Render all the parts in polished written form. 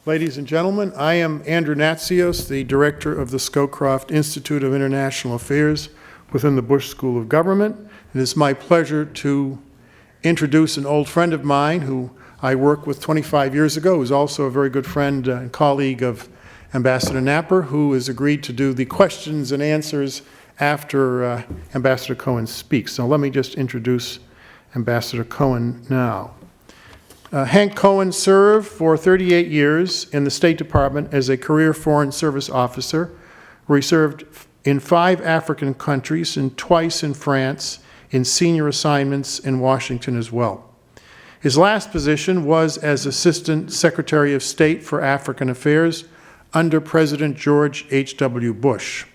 Ladies and gentlemen, I am Andrew Natsios, the director of the Scowcroft Institute of International Affairs within the Bush School of Government. It is my pleasure to introduce an old friend of mine who I worked with 25 years ago, who's also a very good friend and colleague of Ambassador Napper, who has agreed to do the questions and answers after Ambassador Cohen speaks. So let me just introduce Ambassador Cohen now. Hank Cohen served for 38 years in the State Department as a career Foreign Service officer, where he served in 5 African countries and twice in France in senior assignments in Washington as well. His last position was as Assistant Secretary of State for African Affairs under President George H.W. Bush.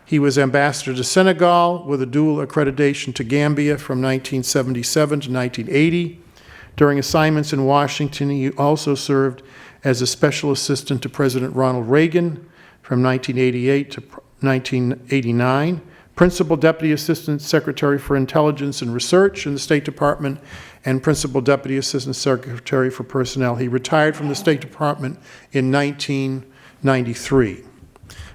He was ambassador to Senegal with a dual accreditation to Gambia from 1977 to 1980. During assignments in Washington, he also served as a special assistant to President Ronald Reagan from 1988 to 1989, Principal Deputy Assistant Secretary for Intelligence and Research in the State Department, and Principal Deputy Assistant Secretary for Personnel. He retired from the State Department in 1993.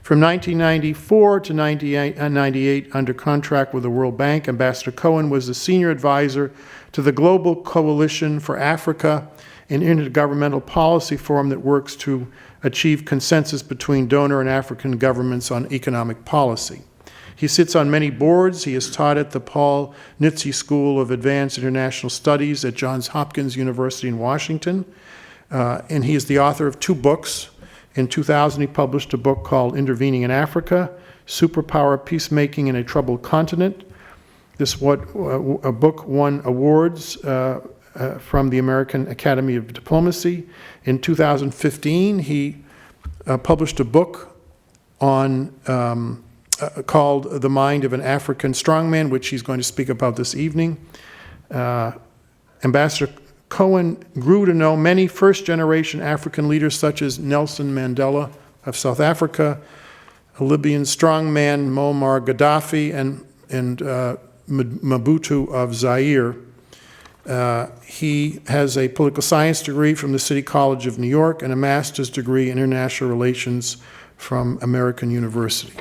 From 1994 to 1998, under contract with the World Bank, Ambassador Cohen was the senior advisor to the Global Coalition for Africa, an intergovernmental policy forum that works to achieve consensus between donor and African governments on economic policy. He sits on many boards. He has taught at the Paul Nitze School of Advanced International Studies at Johns Hopkins University in Washington, and he is the author of 2 books. In 2000, he published a book called Intervening in Africa, Superpower Peacemaking in a Troubled Continent. This a book won awards from the American Academy of Diplomacy. In 2015, he published a book on called The Mind of an African Strongman, which he's going to speak about this evening. Ambassador Cohen grew to know many first-generation African leaders such as Nelson Mandela of South Africa, a Libyan strongman Muammar Gaddafi, and Mobutu of Zaire. He has a political science degree from the City College of New York and a master's degree in international relations from American University.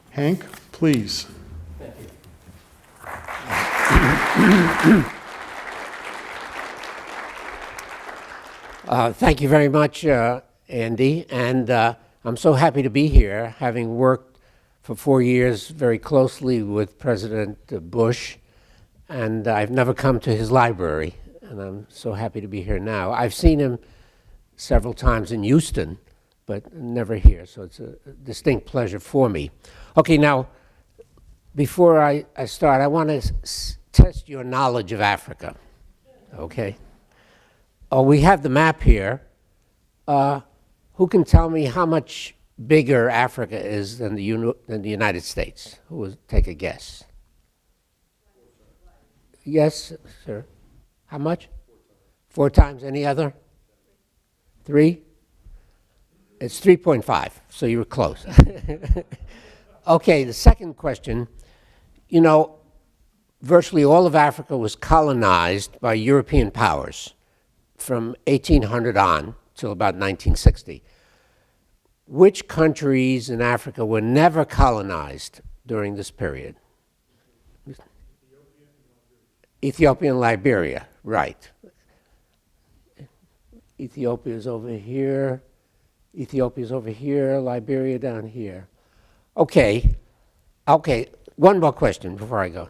Hank, please. Thank you. Thank you very much, Andy, and I'm so happy to be here, having worked for 4 years very closely with President Bush, and I've never come to his library, and I'm so happy to be here now. I've seen him several times in Houston, but never here, so it's a distinct pleasure for me. Okay, now, before I start, I want to test your knowledge of Africa, okay? Oh, we have the map here. Who can tell me how much bigger Africa is than the United States? Who will take a guess? Yes, sir. How much? 4 times. Any other? 3? It's 3.5, so you were close. Okay, the second question. You know, virtually all of Africa was colonized by European powers from 1800 on till about 1960. Which countries in Africa were never colonized during this period? Ethiopia and Liberia, right. Ethiopia is over here, Liberia down here. Okay, one more question before I go.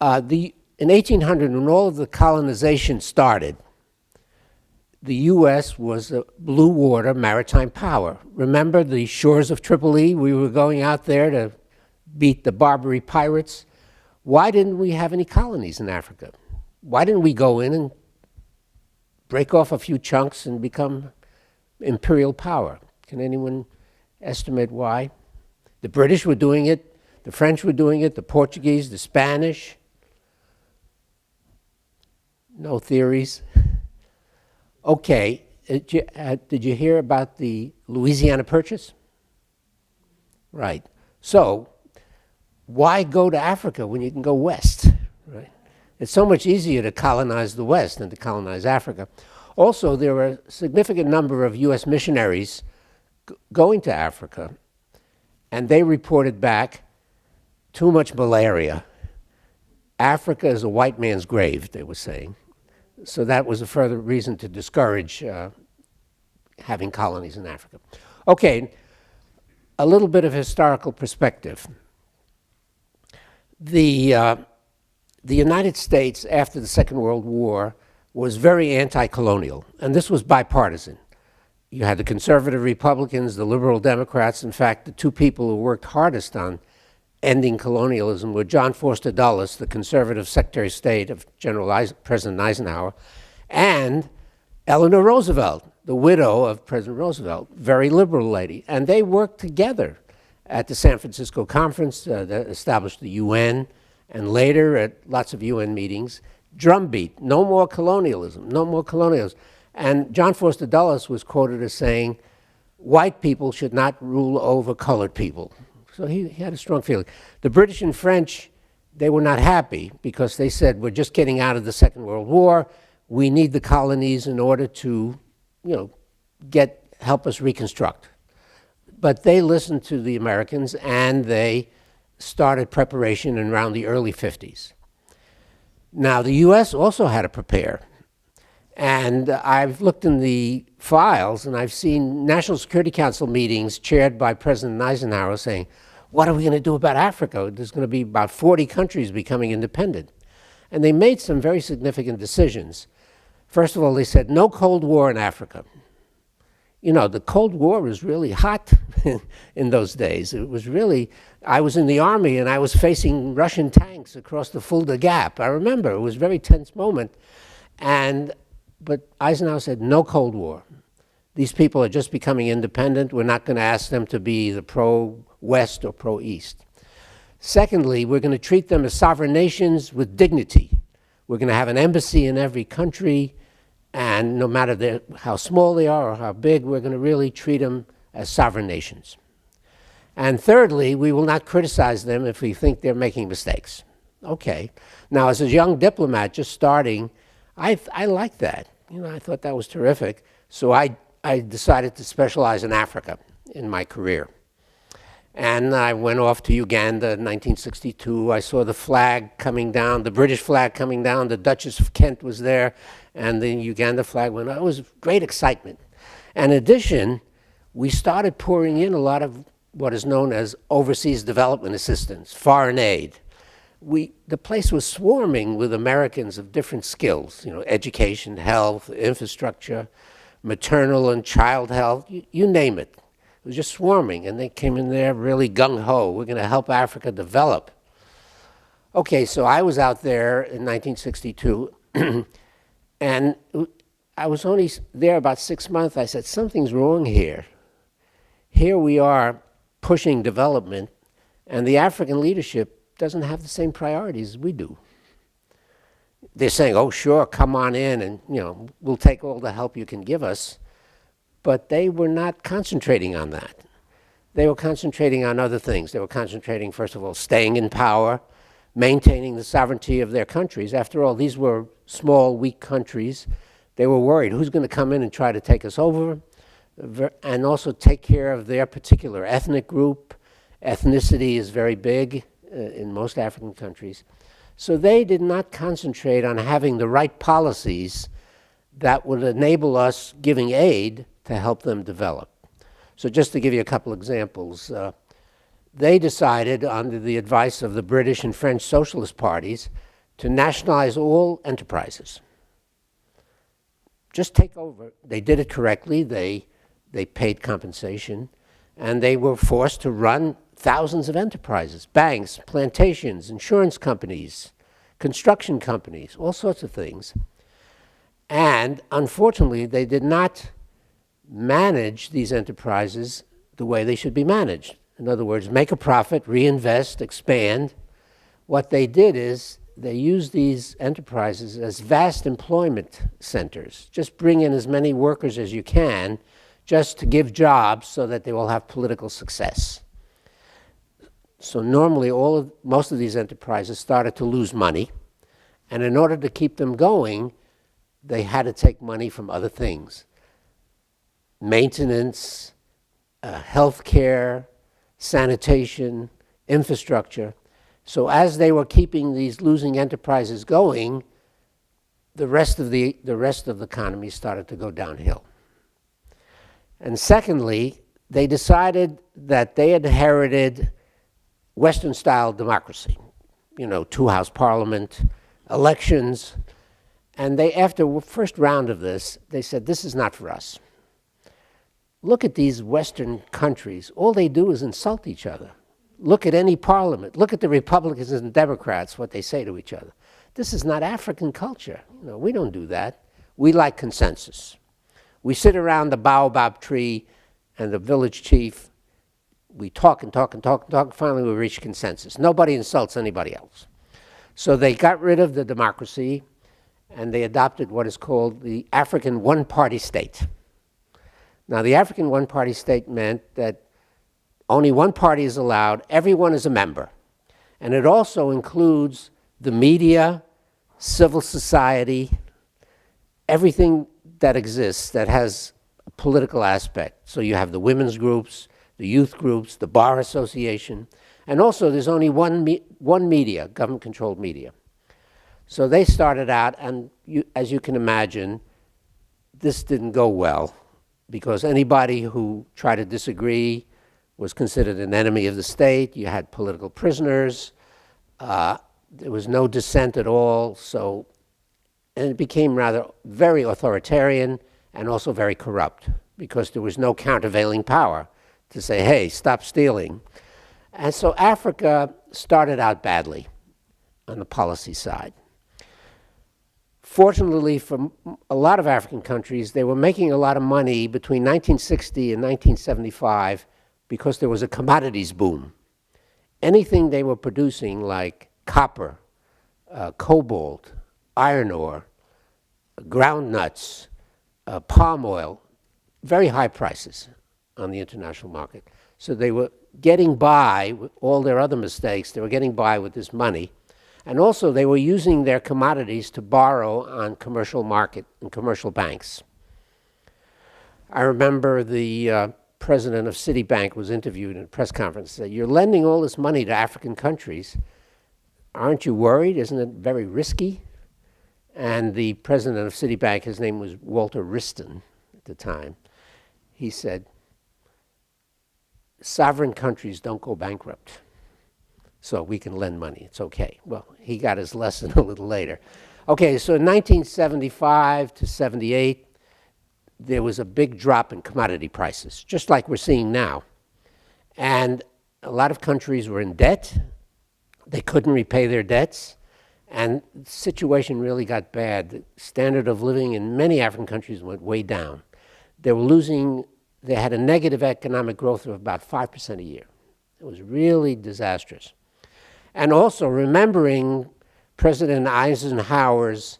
In 1800, when all of the colonization started, the U.S. was a blue water maritime power. Remember the shores of Tripoli? We were going out there to beat the Barbary pirates. Why didn't we have any colonies in Africa? Why didn't we go in and break off a few chunks and become imperial power? Can anyone estimate why? The British were doing it, the French were doing it, the Portuguese, the Spanish. No theories. Okay, did you hear about the Louisiana Purchase? Right. So, why go to Africa when you can go west, right? It's so much easier to colonize the West than to colonize Africa. Also, there were a significant number of U.S. missionaries going to Africa, and they reported back too much malaria. Africa is a white man's grave, they were saying. So that was a further reason to discourage having colonies in Africa. Okay, a little bit of historical perspective. The United States, after the Second World War, was very anti-colonial, and this was bipartisan. You had the conservative Republicans, the liberal Democrats. In fact, the two people who worked hardest on ending colonialism were John Foster Dulles, the conservative Secretary of State of President Eisenhower, and Eleanor Roosevelt, the widow of President Roosevelt, very liberal lady. And they worked together at the San Francisco Conference that established the UN, and later at lots of UN meetings. Drumbeat, no more colonialism, no more colonialism. And John Foster Dulles was quoted as saying, white people should not rule over colored people. So he had a strong feeling. The British and French, they were not happy because they said, we're just getting out of the Second World War. We need the colonies in order to, help us reconstruct. But they listened to the Americans, and they started preparation around the early 50s. Now, the U.S. also had to prepare. And I've looked in the files, and I've seen National Security Council meetings chaired by President Eisenhower saying, what are we going to do about Africa? There's going to be about 40 countries becoming independent. And they made some very significant decisions. First of all, they said, no Cold War in Africa. The Cold War was really hot in those days. It was really, I was in the Army, and I was facing Russian tanks across the Fulda Gap. I remember, it was a very tense moment. But Eisenhower said, no Cold War. These people are just becoming independent. We're not going to ask them to be the pro-West or pro-East. Secondly, we're going to treat them as sovereign nations with dignity. We're going to have an embassy in every country, and no matter how small they are or how big, we're going to really treat them as sovereign nations. And thirdly, we will not criticize them if we think they're making mistakes. Okay. Now, as a young diplomat just starting, I liked that. I thought that was terrific. So I decided to specialize in Africa in my career. And I went off to Uganda in 1962. I saw the flag coming down, the British flag coming down. The Duchess of Kent was there, and the Uganda flag went up. It was great excitement. And in addition, we started pouring in a lot of what is known as overseas development assistance, foreign aid. The place was swarming with Americans of different skills, education, health, infrastructure, maternal and child health, you name it. It was just swarming, and they came in there really gung-ho. We're going to help Africa develop. Okay, so I was out there in 1962, and I was only there about 6 months. I said, something's wrong here. Here we are pushing development, and the African leadership doesn't have the same priorities as we do. They're saying, oh, sure, come on in, and we'll take all the help you can give us. But they were not concentrating on that. They were concentrating on other things. They were concentrating, first of all, staying in power, maintaining the sovereignty of their countries. After all, these were small, weak countries. They were worried, who's going to come in and try to take us over? And also take care of their particular ethnic group. Ethnicity is very big in most African countries. So they did not concentrate on having the right policies that would enable us giving aid to help them develop. So just to give you a couple examples, they decided, under the advice of the British and French socialist parties, to nationalize all enterprises. Just take over. They did it correctly. They paid compensation, and they were forced to run thousands of enterprises, banks, plantations, insurance companies, construction companies, all sorts of things. And unfortunately, they did not manage these enterprises the way they should be managed. In other words, make a profit, reinvest, expand. What they did is they used these enterprises as vast employment centers. Just bring in as many workers as you can, just to give jobs so that they will have political success. So normally, most of these enterprises started to lose money, and in order to keep them going, they had to take money from other things: maintenance, health care, sanitation, infrastructure. So as they were keeping these losing enterprises going, the rest of the economy started to go downhill. And secondly, they decided that they inherited Western-style democracy, two-house parliament, elections, and they, after the first round of this, they said, this is not for us. Look at these Western countries. All they do is insult each other. Look at any parliament. Look at the Republicans and Democrats, what they say to each other. This is not African culture. We don't do that. We like consensus. We sit around the baobab tree and the village chief. We talk and talk and talk and talk. Finally, we reach consensus. Nobody insults anybody else. So they got rid of the democracy, and they adopted what is called the African one-party state. Now, the African one-party state meant that only one party is allowed, everyone is a member. And it also includes the media, civil society, everything that exists that has a political aspect. So you have the women's groups, the youth groups, the bar association, and also there's only one media, government-controlled media. So they started out, and as you can imagine, this didn't go well, because anybody who tried to disagree was considered an enemy of the state. You had political prisoners. There was no dissent at all. And it became very authoritarian and also very corrupt, because there was no countervailing power to say, hey, stop stealing. And so Africa started out badly on the policy side. Fortunately, for a lot of African countries, they were making a lot of money between 1960 and 1975 because there was a commodities boom. Anything they were producing, like copper, cobalt, iron ore, ground nuts, palm oil, very high prices on the international market. So they were getting by with all their other mistakes. They were getting by with this money. And also they were using their commodities to borrow on commercial market and commercial banks. I remember the president of Citibank was interviewed in a press conference and said, you're lending all this money to African countries. Aren't you worried? Isn't it very risky? And the president of Citibank, his name was Walter Wriston at the time, he said, sovereign countries don't go bankrupt, so we can lend money. It's okay. Well, he got his lesson a little later. Okay, so in 1975 to 78, there was a big drop in commodity prices, just like we're seeing now. And a lot of countries were in debt. They couldn't repay their debts. And the situation really got bad. The standard of living in many African countries went way down. They had a negative economic growth of about 5% a year. It was really disastrous. And also remembering President Eisenhower's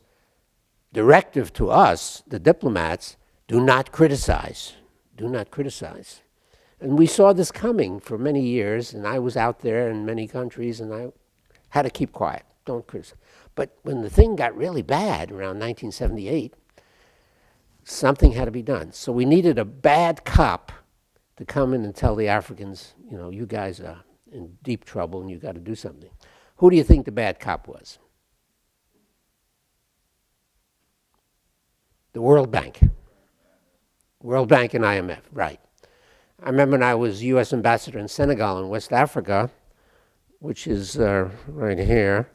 directive to us, the diplomats, do not criticize, do not criticize. And we saw this coming for many years, and I was out there in many countries, and I had to keep quiet, don't criticize. But when the thing got really bad around 1978, something had to be done. So we needed a bad cop to come in and tell the Africans, you guys are in deep trouble and you got to do something. Who do you think the bad cop was? The World Bank. World Bank and IMF, right. I remember when I was U.S. ambassador in Senegal in West Africa, which is right here,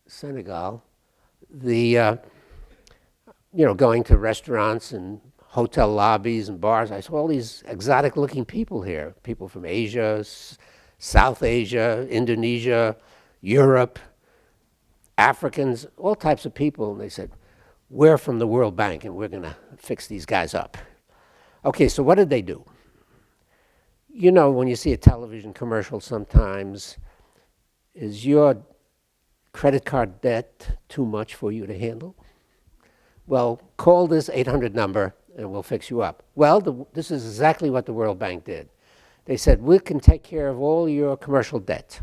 Senegal, going to restaurants and hotel lobbies and bars, I saw all these exotic-looking people here, people from Asia, South Asia, Indonesia, Europe, Africans, all types of people, and they said, we're from the World Bank, and we're going to fix these guys up. Okay, so what did they do? When you see a television commercial sometimes, is your credit card debt too much for you to handle? Well, call this 800 number, and we'll fix you up. Well, this is exactly what the World Bank did. They said, we can take care of all your commercial debt,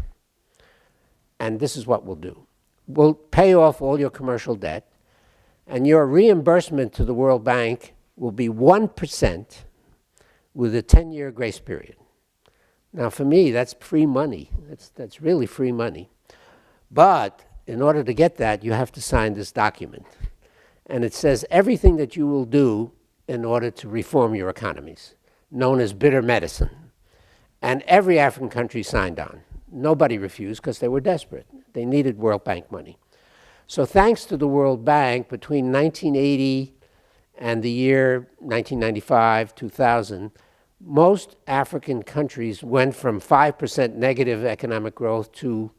and this is what we'll do. will pay off all your commercial debt, and your reimbursement to the World Bank will be 1% with a 10-year grace period. Now, for me, that's free money. That's really free money. But in order to get that, you have to sign this document. And it says everything that you will do in order to reform your economies, known as bitter medicine. And every African country signed on. Nobody refused because they were desperate. They needed World Bank money. So thanks to the World Bank, between 1980 and the year 1995, 2000, most African countries went from 5% negative economic growth to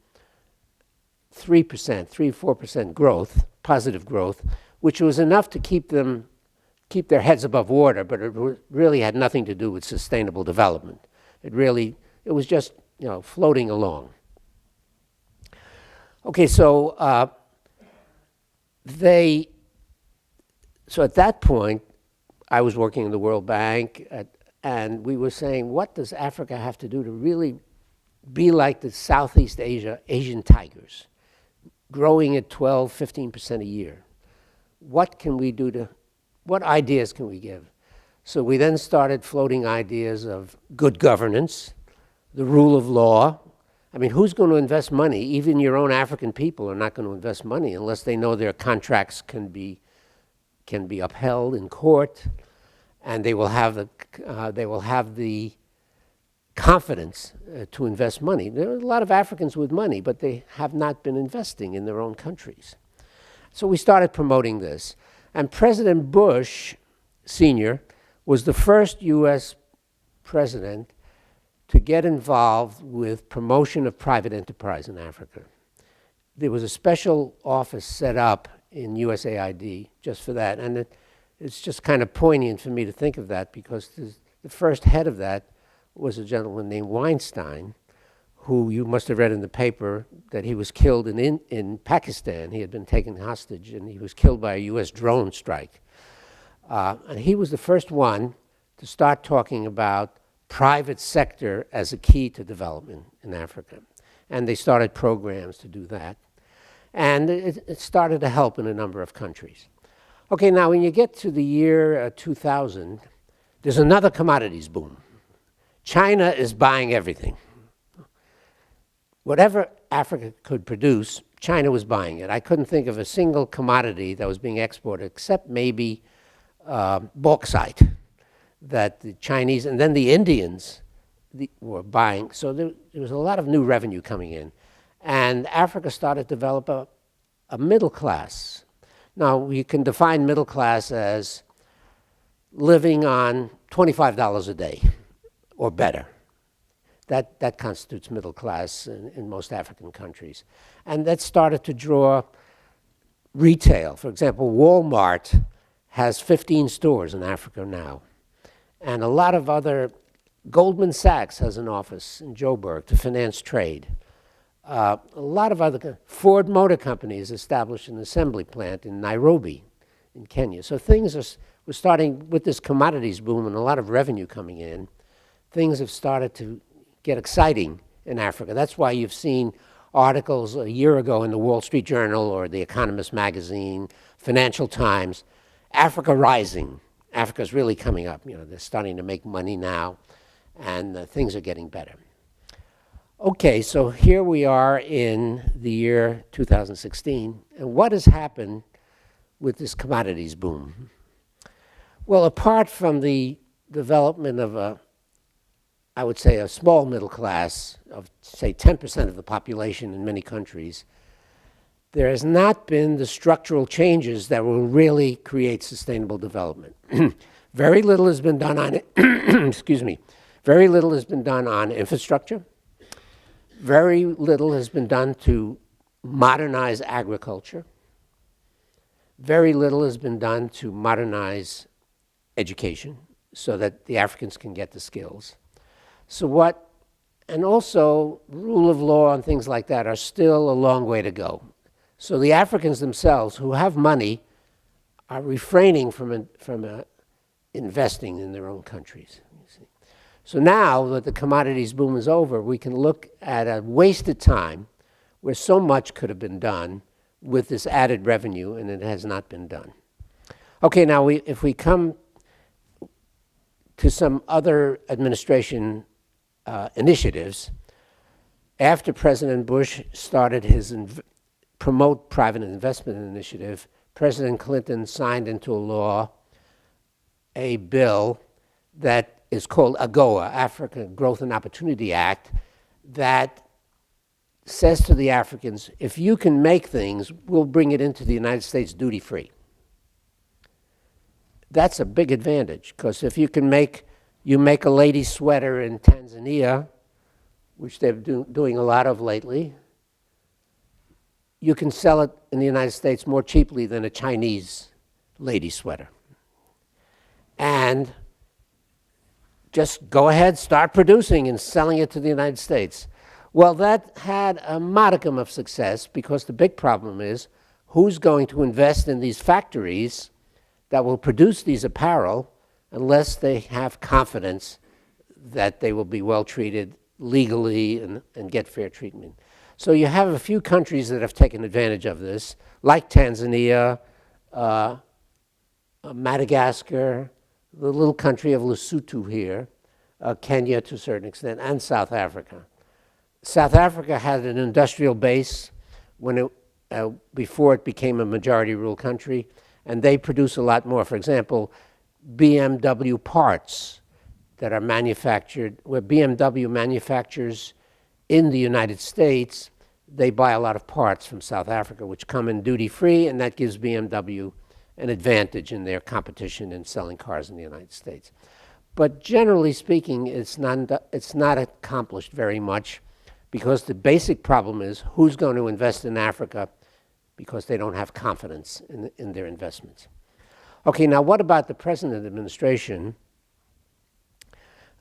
3%, 4% growth, positive growth, which was enough to keep their heads above water, but it really had nothing to do with sustainable development. It was just, floating along. Okay, so at that point, I was working in the World Bank, and we were saying, what does Africa have to do to really be like the Southeast Asian tigers, growing at 12, 15% a year? What can we do what ideas can we give? So we then started floating ideas of good governance, the rule of law. I mean, who's going to invest money? Even your own African people are not going to invest money unless they know their contracts can be upheld in court, and they will have the confidence to invest money. There are a lot of Africans with money, but they have not been investing in their own countries. So we started promoting this. And President Bush, Sr., was the first U.S. president to get involved with promotion of private enterprise in Africa. There was a special office set up in USAID just for that. And it's just kind of poignant for me to think of that, because the first head of that was a gentleman named Weinstein, who you must have read in the paper that he was killed in Pakistan. He had been taken hostage, and he was killed by a U.S. drone strike. And he was the first one to start talking about private sector as a key to development in Africa. And they started programs to do that. And it started to help in a number of countries. Okay, now when you get to the year 2000, there's another commodities boom. China is buying everything. Whatever Africa could produce, China was buying it. I couldn't think of a single commodity that was being exported except maybe bauxite that the Chinese and then the Indians were buying. So there was a lot of new revenue coming in. And Africa started to develop a middle class. Now, we can define middle class as living on $25 a day or better. That constitutes middle class in most African countries. And that started to draw retail. For example, Walmart has 15 stores in Africa now. And a lot of other, Goldman Sachs has an office in Joburg to finance trade. A lot of other, Ford Motor Company has established an assembly plant in Nairobi in Kenya. So things we're starting with this commodities boom and a lot of revenue coming in. Things have started to get exciting in Africa. That's why you've seen articles a year ago in the Wall Street Journal or the Economist magazine, Financial Times, Africa rising. Africa's really coming up. They're starting to make money now, and things are getting better. Okay, so here we are in the year 2016, and what has happened with this commodities boom? Well, apart from the development of I would say a small middle class of, say, 10% of the population in many countries, there has not been the structural changes that will really create sustainable development. Very little has been done on excuse me. Very little has been done on infrastructure. Very little has been done to modernize agriculture. Very little has been done to modernize education so that the Africans can get the skills. And also rule of law and things like that are still a long way to go. So the Africans themselves who have money are refraining from investing in their own countries. So now that the commodities boom is over, we can look at a wasted time where so much could have been done with this added revenue, and it has not been done. Okay, now if we come to some other administration initiatives, after President Bush started his Promote Private Investment initiative, President Clinton signed into law a bill that is called AGOA, Africa Growth and Opportunity Act, that says to the Africans, if you can make things, we'll bring it into the United States duty-free. That's a big advantage, because if you make a lady sweater in Tanzania, which they're doing a lot of lately, you can sell it in the United States more cheaply than a Chinese lady sweater. And just go ahead, start producing and selling it to the United States. Well, that had a modicum of success, because the big problem is who's going to invest in these factories that will produce these apparel unless they have confidence that they will be well treated legally and get fair treatment. So you have a few countries that have taken advantage of this, like Tanzania, Madagascar, the little country of Lesotho here, Kenya to a certain extent, and South Africa. South Africa had an industrial base before it became a majority rule country, and they produce a lot more. For example, BMW parts that are manufactured, where BMW manufactures in the United States, they buy a lot of parts from South Africa, which come in duty-free, and that gives BMW an advantage in their competition in selling cars in the United States. But generally speaking, it's not accomplished very much, because the basic problem is who's going to invest in Africa, because they don't have confidence in their investments. Okay, now what about the present administration?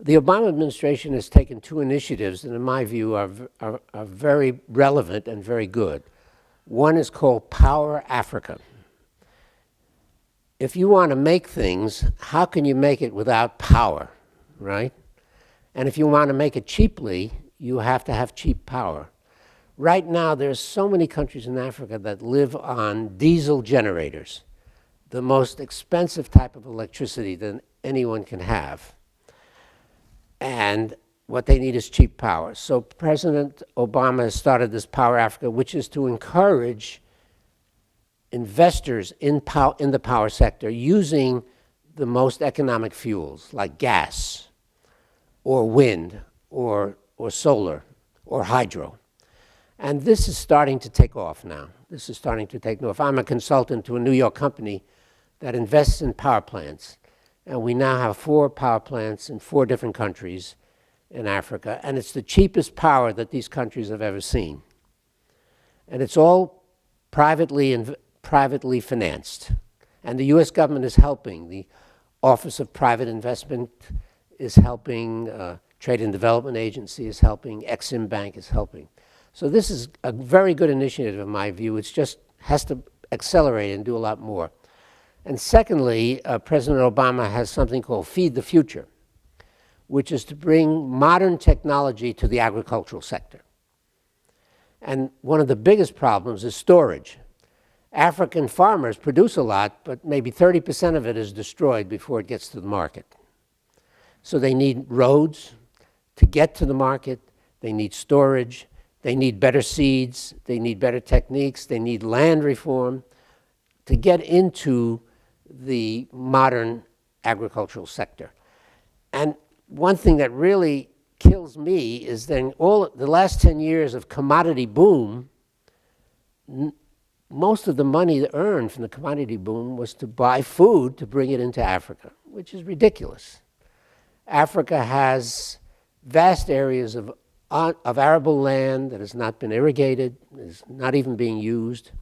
The Obama administration has taken two initiatives that, in my view, are very relevant and very good. One is called Power Africa. If you want to make things, how can you make it without power, right? And if you want to make it cheaply, you have to have cheap power. Right now, there's so many countries in Africa that live on diesel generators, the most expensive type of electricity that anyone can have. And what they need is cheap power. So President Obama has started this Power Africa, which is to encourage investors in the power sector using the most economic fuels, like gas, or wind, or solar, or hydro. And this is starting to take off now. This is starting to take off. I'm a consultant to a New York company that invests in power plants. And we now have 4 power plants in 4 different countries in Africa. And it's the cheapest power that these countries have ever seen. And it's all privately financed. And the U.S. government is helping. The Office of Private Investment is helping. Trade and Development Agency is helping. Exim Bank is helping. So this is a very good initiative in my view. It just has to accelerate and do a lot more. And secondly, President Obama has something called Feed the Future, which is to bring modern technology to the agricultural sector. And one of the biggest problems is storage. African farmers produce a lot, but maybe 30% of it is destroyed before it gets to the market. So they need roads to get to the market. They need storage. They need better seeds. They need better techniques. They need land reform to get into the modern agricultural sector. And one thing that really kills me is then the last 10 years of commodity boom, most of the money earned from the commodity boom was to buy food to bring it into Africa, which is ridiculous. Africa has vast areas of arable land that has not been irrigated, is not even being used,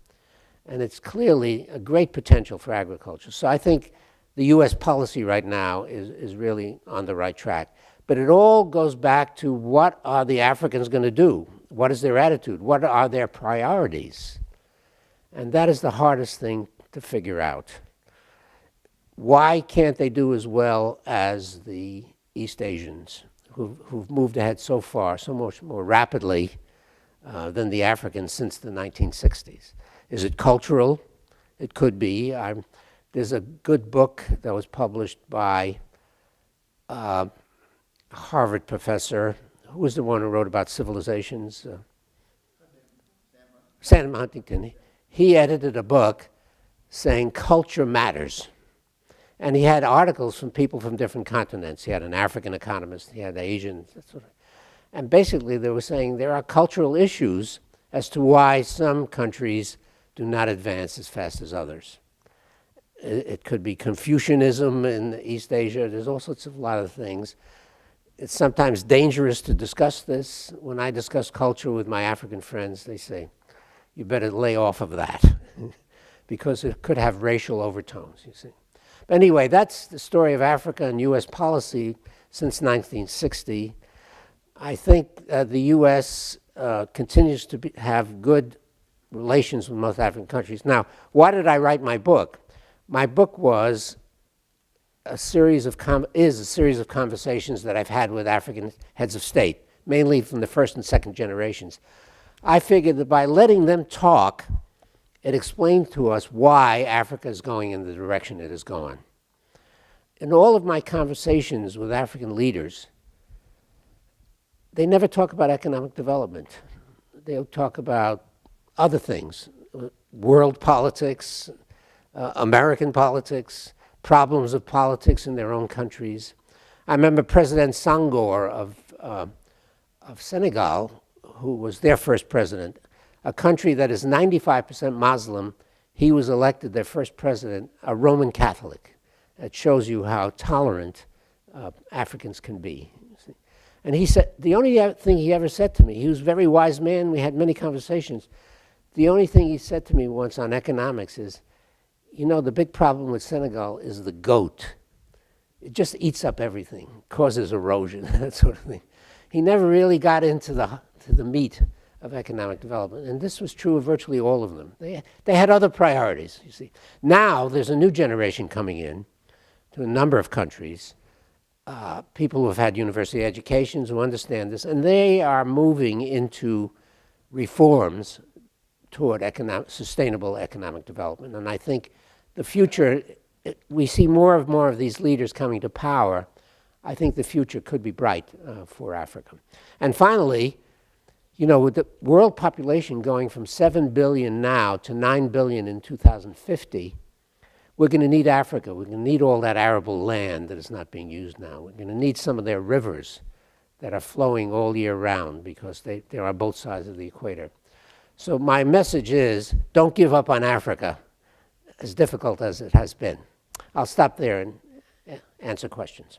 and it's clearly a great potential for agriculture. So I think the U.S. policy right now is really on the right track. But it all goes back to what are the Africans going to do? What is their attitude? What are their priorities? And that is the hardest thing to figure out. Why can't they do as well as the East Asians who've moved ahead so far, so much more rapidly than the Africans since the 1960s? Is it cultural? It could be. There's a good book that was published by a Harvard professor. Who was the one who wrote about civilizations? Sam Huntington. He edited a book saying culture matters. And he had articles from people from different continents. He had an African economist, he had Asians, that sort of. And basically they were saying there are cultural issues as to why some countries do not advance as fast as others. It could be Confucianism in East Asia. There's all sorts of a lot of things. It's sometimes dangerous to discuss this. When I discuss culture with my African friends, they say, you better lay off of that because it could have racial overtones, you see. But anyway, that's the story of Africa and U.S. policy since 1960. I think the U.S. Continues to have good relations with most African countries. Now, why did I write my book? My book was a series of conversations that I've had with African heads of state, mainly from the first and second generations. I figured that by letting them talk, it explained to us why Africa is going in the direction it is going. In all of my conversations with African leaders, they never talk about economic development. They'll talk about other things, world politics, American politics, problems of politics in their own countries. I remember President Senghor of Senegal, who was their first president, a country that is 95% Muslim. He was elected their first president, a Roman Catholic. It shows you how tolerant Africans can be. And he said, the only thing he ever said to me, he was a very wise man, we had many conversations. The only thing he said to me once on economics is, you know, the big problem with Senegal is the goat. It just eats up everything, causes erosion, that sort of thing. He never really got into the meat of economic development. And this was true of virtually all of them. They had other priorities, you see. Now there's a new generation coming in to a number of countries, people who have had university educations who understand this, and they are moving into reforms toward sustainable economic development. And I think the future, we see more of these leaders coming to power. I think the future could be bright for Africa. And finally, you know, with the world population going from 7 billion now to 9 billion in 2050, we're going to need Africa. We're going to need all that arable land that is not being used now. We're going to need some of their rivers that are flowing all year round because they're on both sides of the equator. So my message is, don't give up on Africa, as difficult as it has been. I'll stop there and answer questions.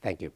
Thank you.